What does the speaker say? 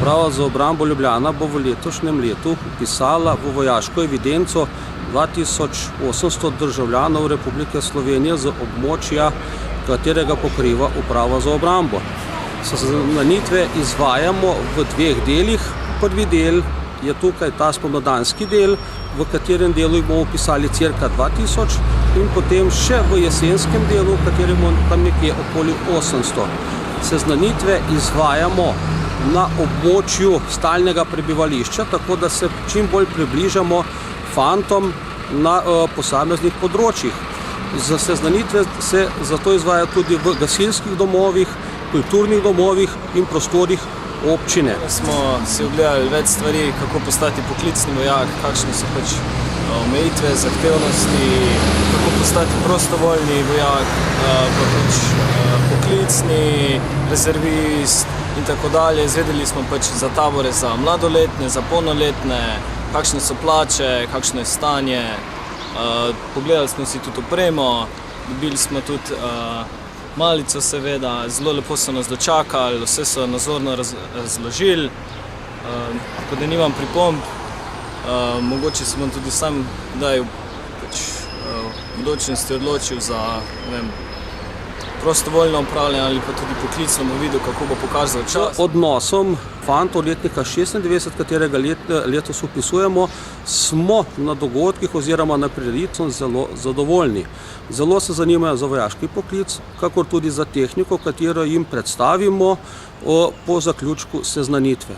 Uprava za obrambo Ljubljana bo v letošnjem letu vpisala v vojaško evidenco 2800 državljanov Republike Slovenije z območja, katerega pokriva Uprava za obrambo. Seznanitve izvajamo v dveh delih. Prvi del je tukaj ta spomladanski del, v katerem delu bomo vpisali cirka 2000 in potem še v jesenskem delu, v katerem tam nekje okoli 800. Seznanitve izvajamo na območju stalnega prebivališča, tako da se čim bolj približamo fantom na posameznih področjih. Seznanitve se zato izvaja tudi v gasilskih domovih, kulturnih domovih in prostorih občine. Smo si ogledali več stvari, kako postati poklicni vojak, kakšne so omejitve, zahtevnosti, kako postati prostovoljni vojak, poklicni rezervist in tako dalje. Izvedeli smo za tabore za mladoletne, za polnoletne, kakšne so plače, kakšno je stanje. Pogledali smo si tudi opremo, dobili smo tudi malico seveda, zelo lepo so nas dočakali, vse so nazorno razložili, tako da nimam pripomb. Mogoče se bom tudi sam v bodočnosti odločil za prostovoljno upravljanje ali pa tudi poklicno, bom videl, kako bo pokazal čas. Odnosom fantov letnika 96, katerega letos vpisujemo, smo na dogodkih oziroma na prireditvah zelo zadovoljni. Zelo se zanimajo za vojaški poklic, kakor tudi za tehniko, katero jim predstavimo po zaključku seznanitve.